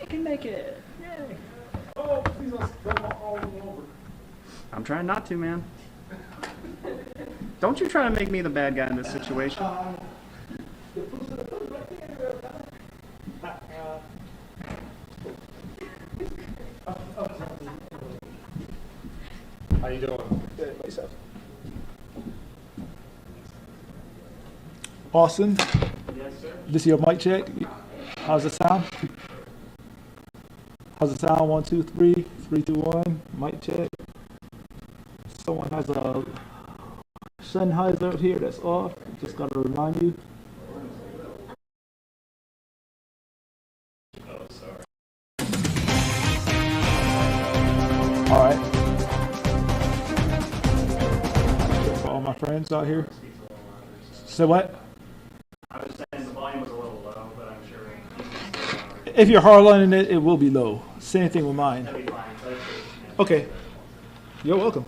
Can make it. Yay. Oh, please don't all over. I'm trying not to, man. Don't you try to make me the bad guy in this situation. How you doing? Good. Myself. Austin, Yes, sir. this is your mic check. How's it sound? How's it sound? 1, 2, 3. 3, 2, 1. Mic check. Someone has a Sennheiser out here that's off. Just gotta remind you. Oh, sorry. All right. For all my friends out here. Say what? I was saying the volume was a little low, but I'm sure If you're hardlining it, it will be low. Same thing with mine. that'll be fine. Okay. You're welcome.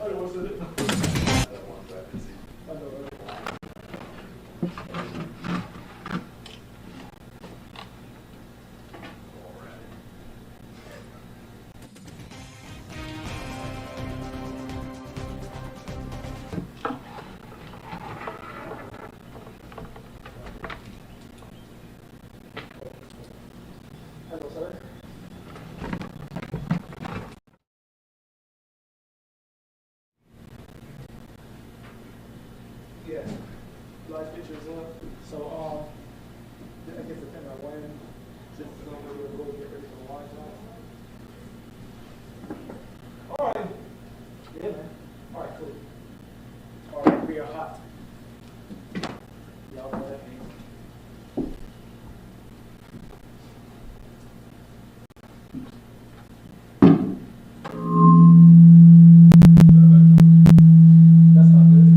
Hello, sir. Yeah, live pictures up. So, I guess depending on when, just so we're going to get ready for the live now. All right. Yeah, man. All right, cool. All right, we are hot. Y'all know that means. That's not good.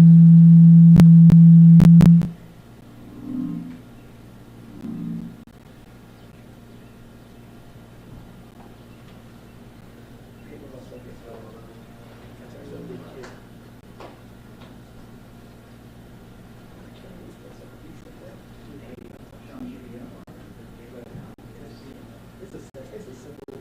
People must look at that. That's actually a big kid. It's a simple.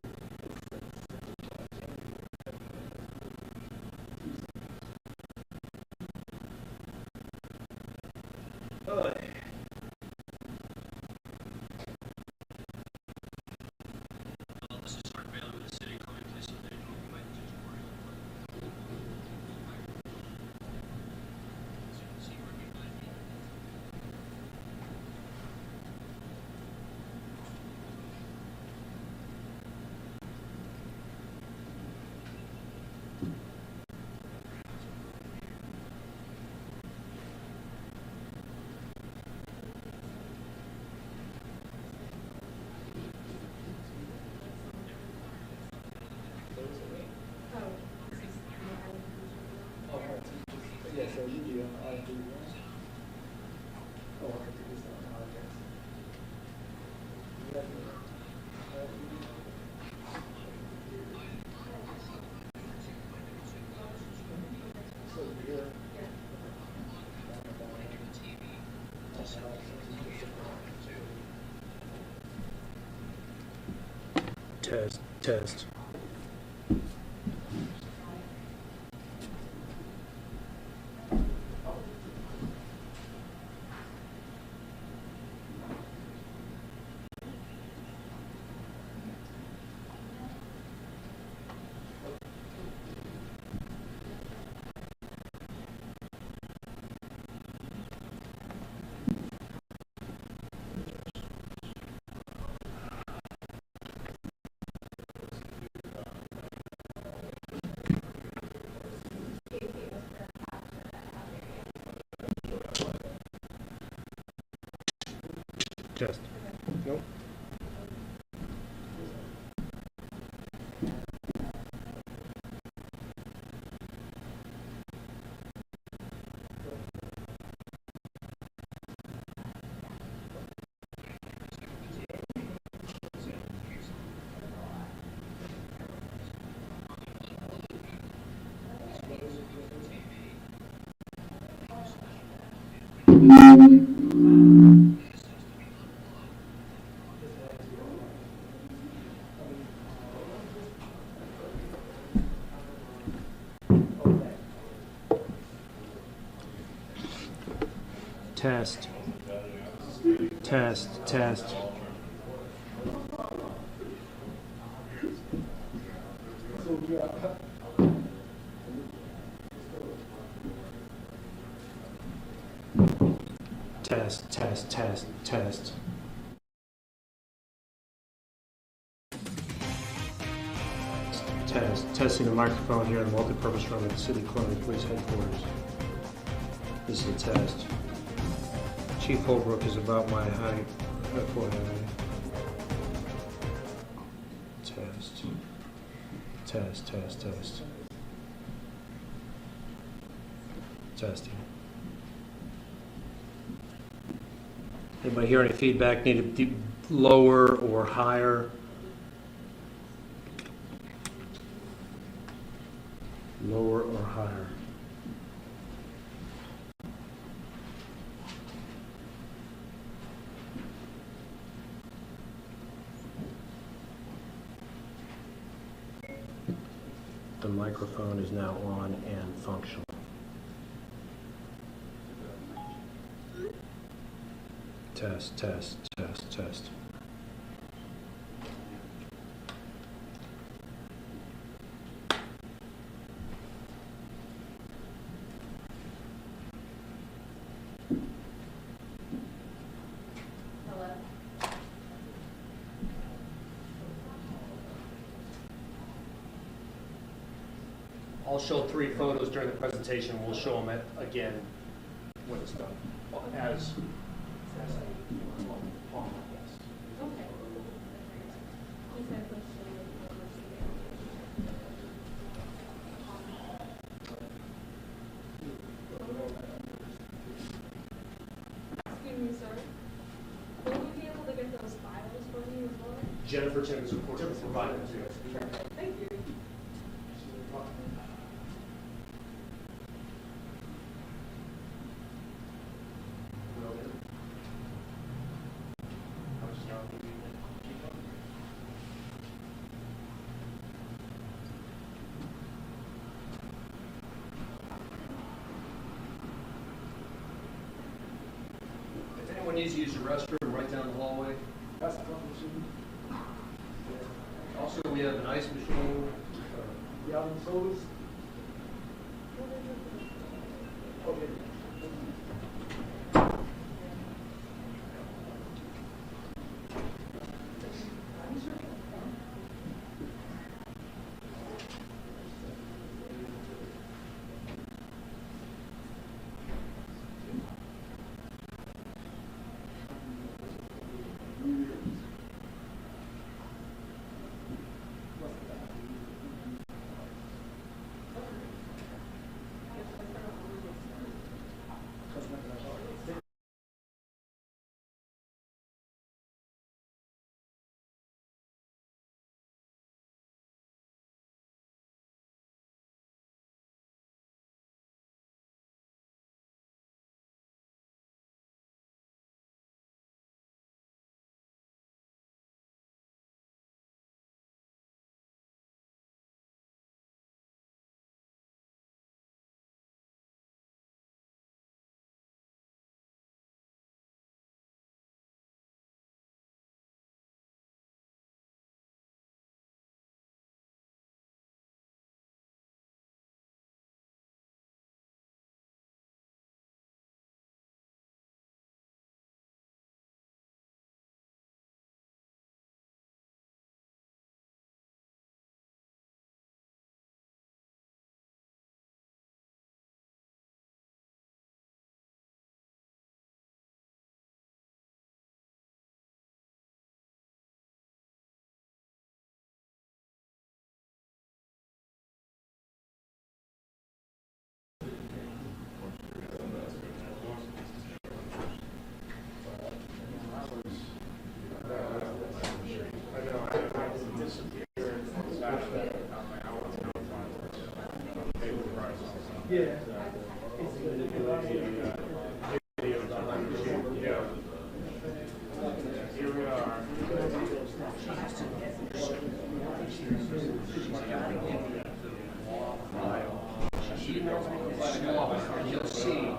This is Art Bailey with the city calling place so they know we might just worry about see where we might be. Yeah, so usually I do that. Oh, I have to do something, I guess. So here. Test, test. Test. Nope. Test. Test, test. Test, test, test, test. Test. Testing the microphone here in the multipurpose room at the City Columbia Police Headquarters. This is a test. Chief Holbrook is about my height. Test. Test, test, test. Testing. Anybody hear any feedback? Need it deep, lower or higher? lower or higher? The microphone is now on and functional. Test, test, test, test. Hello? I'll show 3 photos during the presentation. We'll show them again when it's done. As Okay. He said let's show you the Excuse me, sir. Will we be able to get those files from you as well? Jennifer Timmons, of course, will provide them to you. Thank you. If anyone needs to use the restroom, right down the hallway. Also, we have an ice machine. You'll see.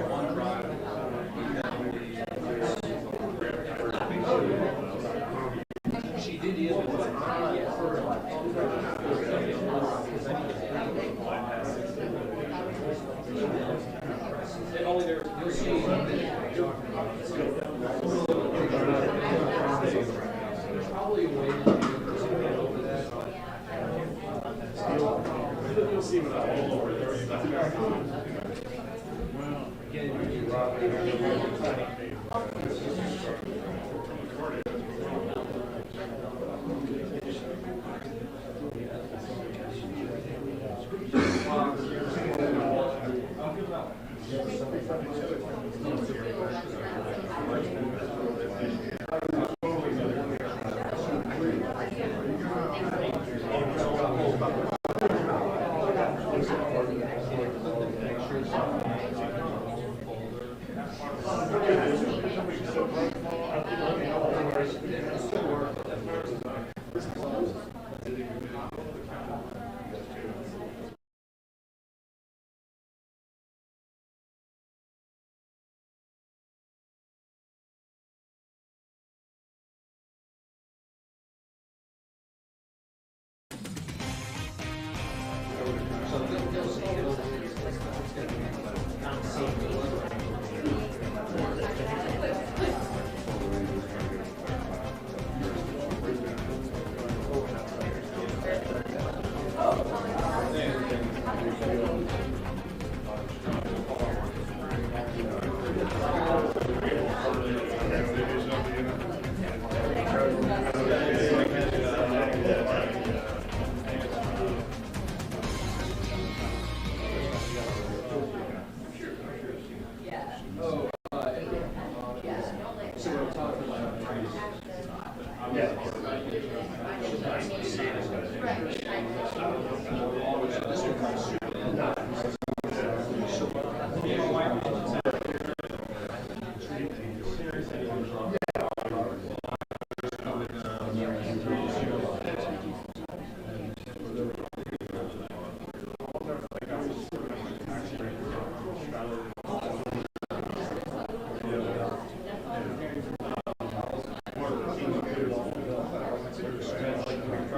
One drive.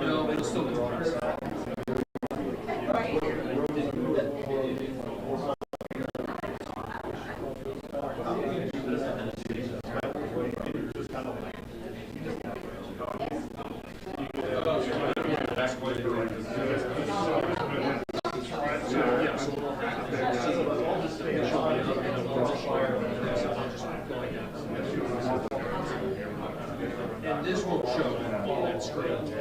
No, it'll still be progress. And this won't show on that screen.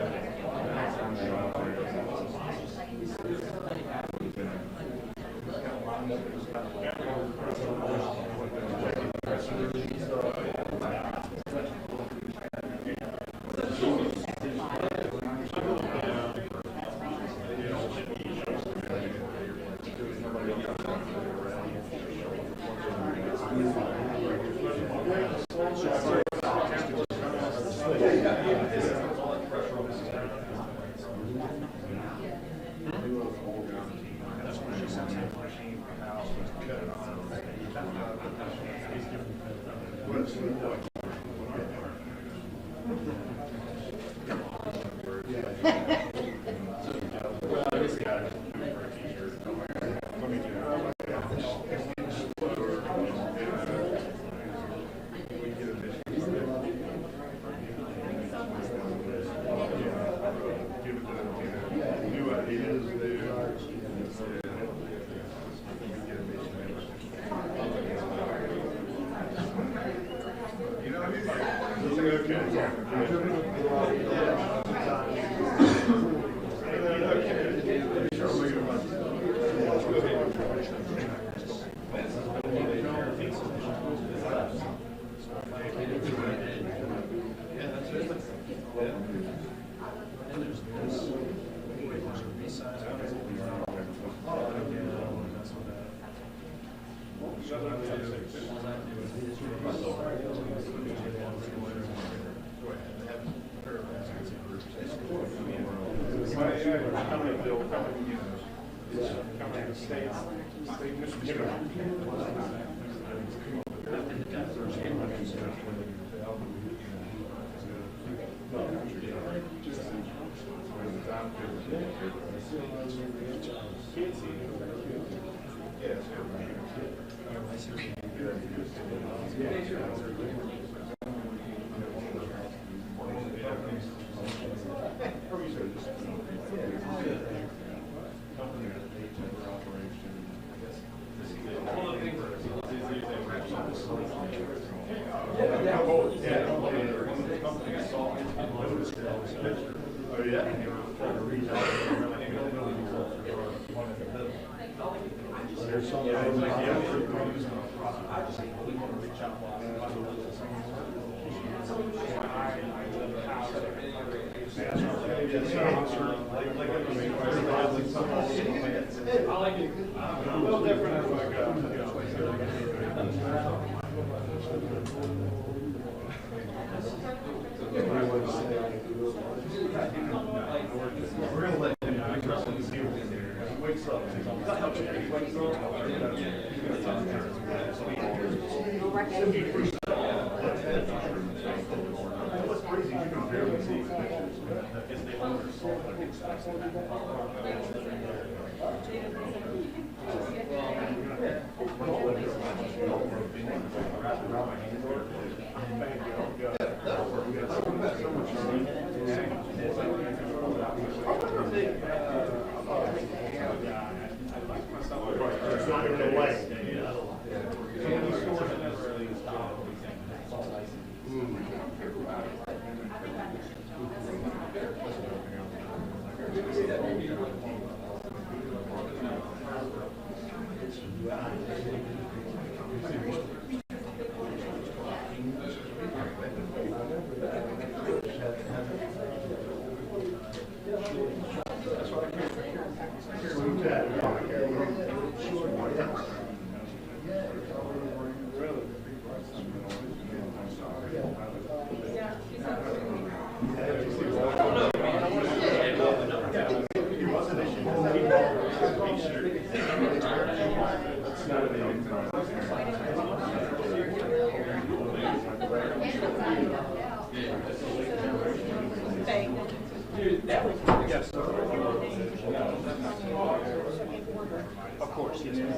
Of course, yes, ma'am.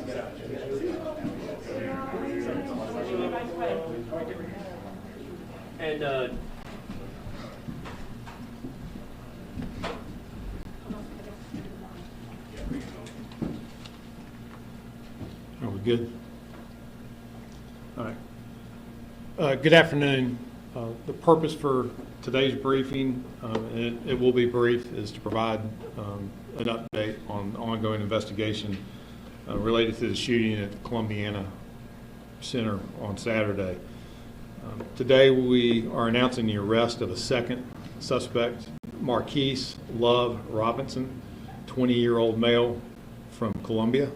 And, Are we good? All right. Good afternoon. The purpose for today's briefing, and it will be brief, is to provide an update on the ongoing investigation related to the shooting at the Columbiana Center on Saturday. Today we are announcing the arrest of a second suspect, Marquise Love Robinson, 20-year-old male from Columbia.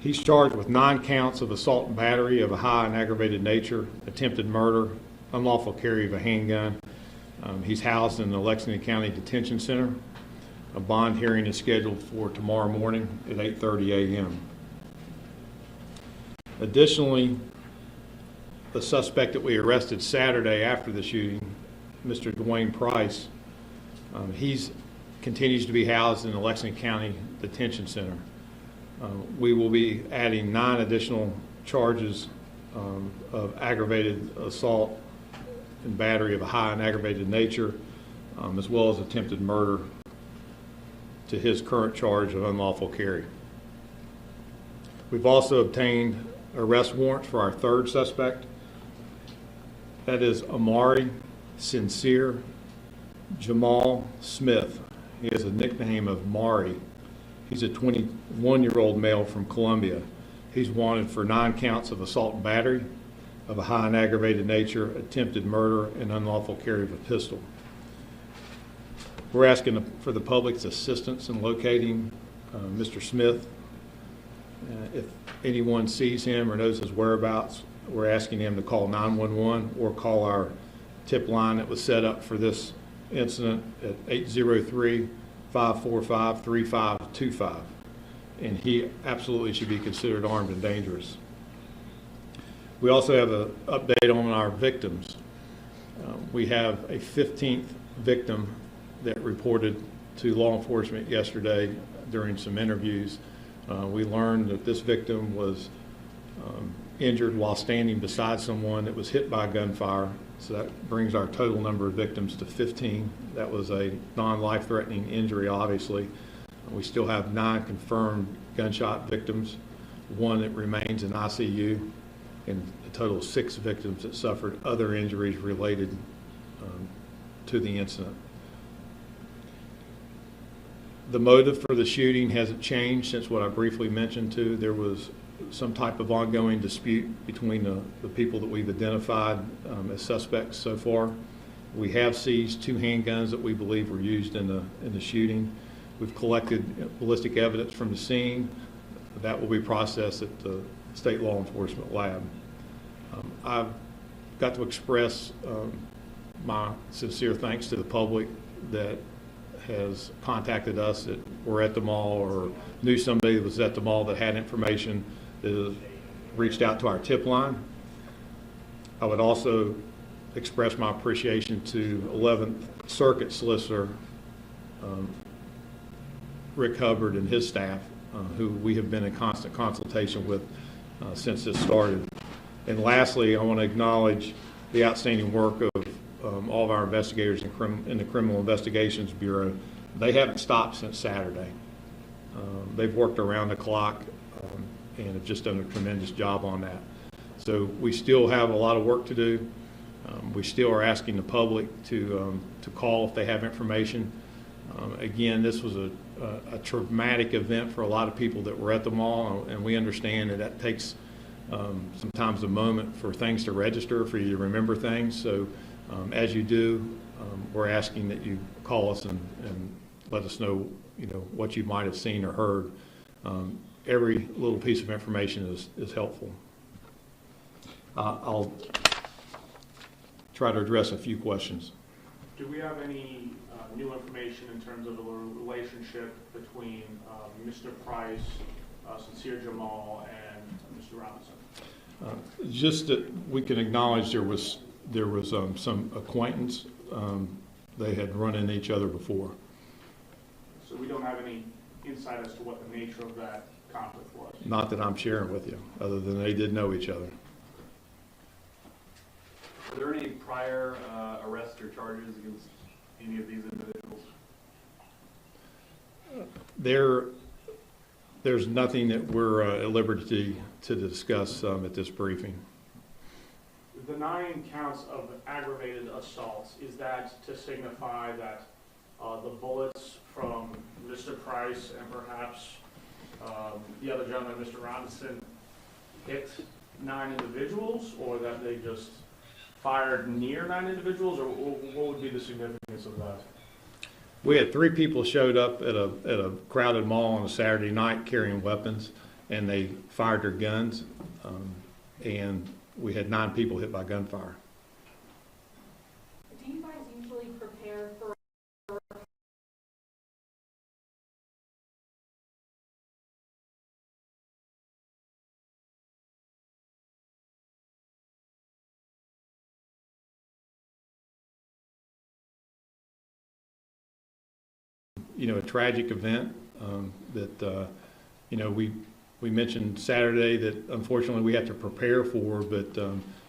He's charged with 9 counts of assault and battery of a high and aggravated nature, attempted murder, unlawful carry of a handgun. He's housed in the Lexington County Detention Center. A bond hearing is scheduled for tomorrow morning at 8:30 a.m. Additionally, the suspect that we arrested Saturday after the shooting, Mr. Dwayne Price, he continues to be housed in the Lexington County Detention Center. We will be adding 9 additional charges of aggravated assault and battery of a high and aggravated nature, as well as attempted murder, to his current charge of unlawful carry. We've also obtained arrest warrants for our third suspect. That is Amari Sincere Jamal Smith. He has a nickname of Mari. He's a 21-year-old male from Columbia. He's wanted for 9 counts of assault and battery of a high and aggravated nature, attempted murder, and unlawful carry of a pistol. We're asking for the public's assistance in locating Mr. Smith. If anyone sees him or knows his whereabouts, we're asking him to call 911 or call our tip line that was set up for this incident at 803-545-3525. And he absolutely should be considered armed and dangerous. We also have an update on our victims. We have a 15th victim that reported to law enforcement yesterday during some interviews. We learned that this victim was injured while standing beside someone that was hit by gunfire. So that brings our total number of victims to 15. That was a non-life-threatening injury, obviously. We still have 9 confirmed gunshot victims, 1 that remains in ICU, and a total of 6 victims that suffered other injuries related to the incident. The motive for the shooting hasn't changed since what I briefly mentioned to. There was some type of ongoing dispute between the people that we've identified as suspects so far. We have seized 2 handguns that we believe were used in the shooting. We've collected ballistic evidence from the scene. That will be processed at the state law enforcement lab. I've got to express my sincere thanks to the public that has contacted us that were at the mall or knew somebody that was at the mall that had information, that has reached out to our tip line. I would also express my appreciation to 11th Circuit Solicitor Rick Hubbard and his staff, who we have been in constant consultation with since this started. And lastly, I want to acknowledge the outstanding work of all of our investigators in the Criminal Investigations Bureau. They haven't stopped since Saturday. They've worked around the clock and have just done a tremendous job on that. So we still have a lot of work to do. We still are asking the public to call if they have information. Again, this was a traumatic event for a lot of people that were at the mall, and we understand that that takes sometimes a moment for things to register, for you to remember things. So as you do, we're asking that you call us and let us know, what you might have seen or heard. Every little piece of information is helpful. I'll try to address a few questions. Do we have any new information in terms of the relationship between Mr. Price, Sincere Jamal, and Mr. Robinson? Just that we can acknowledge there was some acquaintance. They had run into each other before. So we don't have any insight as to what the nature of that conflict was? Not that I'm sharing with you, other than they did know each other. Are there any prior arrests or charges against any of these individuals? There's nothing that we're at liberty to discuss at this briefing. The 9 counts of aggravated assaults, is that to signify that the bullets from Mr. Price and perhaps the other gentleman, Mr. Robinson, hit 9 individuals, or that they just fired near 9 individuals, or what would be the significance of that? We had 3 people showed up at a crowded mall on a Saturday night carrying weapons, and they fired their guns, and we had 9 people hit by gunfire. Do you guys usually prepare for A tragic event that we mentioned Saturday that unfortunately we have to prepare for, but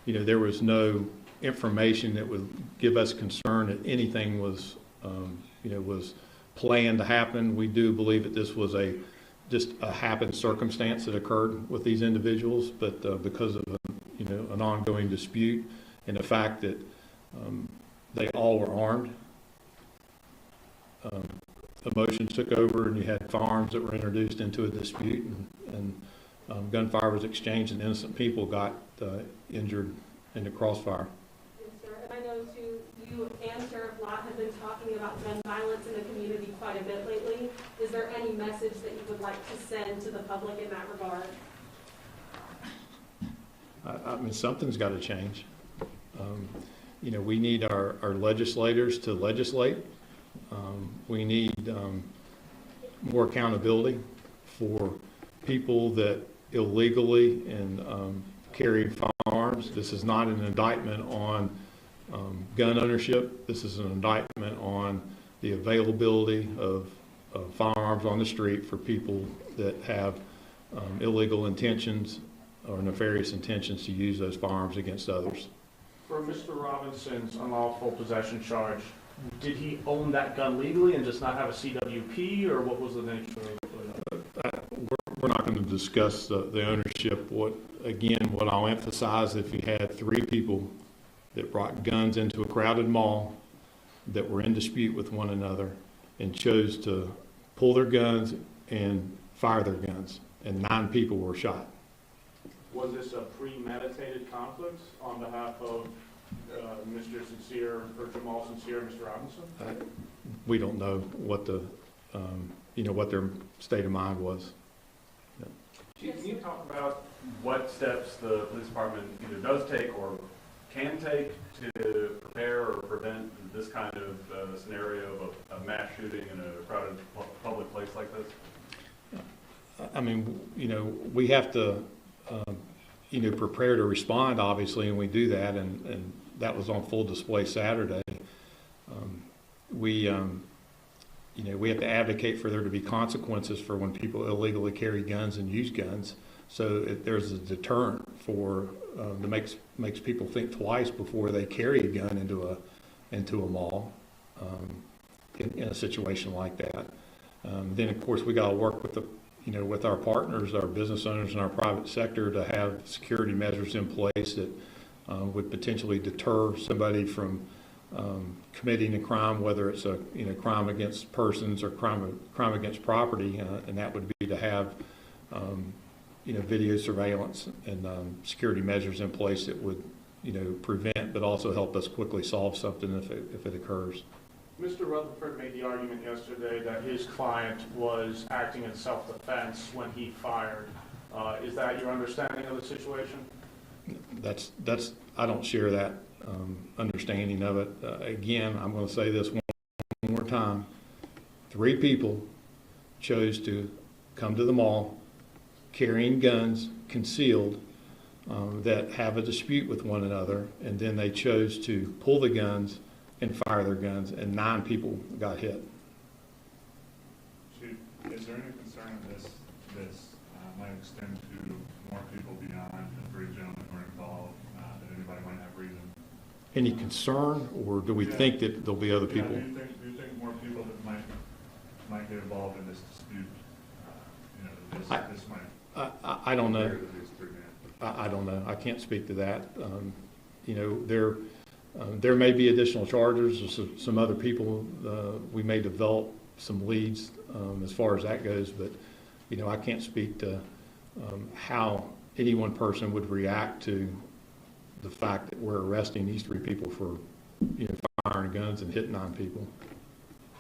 there was no information that would give us concern that anything was planned to happen. We do believe that this was just a happened circumstance that occurred with these individuals, but because of an ongoing dispute and the fact that they all were armed, emotions took over, and you had firearms that were introduced into a dispute, and gunfire was exchanged, and innocent people got injured in the crossfire. Yes, sir. And I know too, you and Sheriff Lott have been talking about gun violence in the community quite a bit lately. Is there any message that you would like to send to the public in that regard? I mean, something's got to change. We need our legislators to legislate. We need more accountability for people that illegally and carry firearms. This is not an indictment on gun ownership. This is an indictment on the availability of firearms on the street for people that have illegal intentions or nefarious intentions to use those firearms against others. For Mr. Robinson's unlawful possession charge, did he own that gun legally and just not have a CWP, or what was the nature of it? We're not going to discuss the ownership. What I'll emphasize, if you had 3 people that brought guns into a crowded mall that were in dispute with one another and chose to pull their guns and fire their guns, and 9 people were shot. Was this a premeditated conflict on behalf of Mr. Sincere, or Jamal Sincere, and Mr. Robinson? We don't know what what their state of mind was. Chief, can you talk about what steps the police department either does take or can take to prepare or prevent this kind of scenario of a mass shooting in a crowded public place like this? I mean, we have to, prepare to respond, obviously, and we do that, and that was on full display Saturday. We have to advocate for there to be consequences for when people illegally carry guns and use guns. So there's a deterrent for that makes people think twice before they carry a gun into a mall in a situation like that. Then of course we got to work with with our partners, our business owners, and our private sector to have security measures in place that would potentially deter somebody from committing a crime, whether it's a crime against persons or crime against property, and that would be to have video surveillance and security measures in place that would prevent, but also help us quickly solve something if it occurs. Mr. Rutherford made the argument yesterday that his client was acting in self-defense when he fired. Is that your understanding of the situation? That's I don't share that understanding of it. Again, I'm going to say this one more time. 3 people chose to come to the mall carrying guns, concealed, that have a dispute with one another, and then they chose to pull the guns and fire their guns, and 9 people got hit. Chief, is there any concern this might extend to more people beyond the 3 gentlemen who are involved, that anybody might have reason? Any concern, or do we think that there'll be other people? Yeah, do you think more people that might get involved in this dispute? This might. I don't know. These 3 men. I don't know. I can't speak to that. There may be additional charges or some other people. We may develop some leads as far as that goes, but I can't speak to how any one person would react to the fact that we're arresting these 3 people for firing guns and hitting 9 people.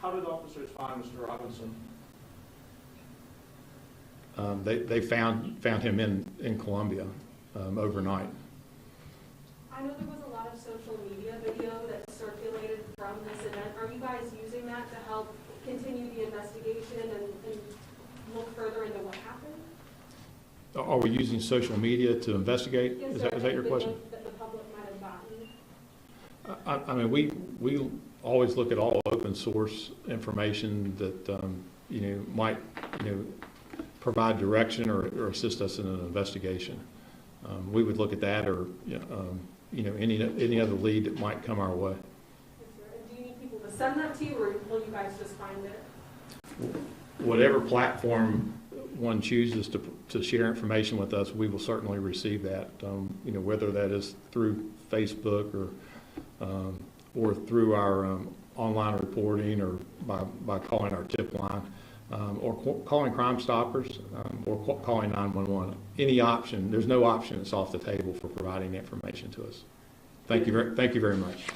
How did officers find Mr. Robinson? They found him in Columbia overnight. I know there was a lot of social media video that circulated from this event. Are you guys using that to help continue the investigation and look further into what happened? Are we using social media to investigate? Yes, Is that your question? That the public might have gotten. I mean, we always look at all open source information that might provide direction or assist us in an investigation. We would look at that, or any other lead that might come our way. Yes, sir. And do you need people to send that to you, or will you guys just find it? Whatever platform one chooses to share information with us, we will certainly receive that. Whether that is through Facebook or through our online reporting, or by calling our tip line, or calling Crime Stoppers, or calling 911. Any option. There's no option that's off the table for providing information to us. Thank you very much.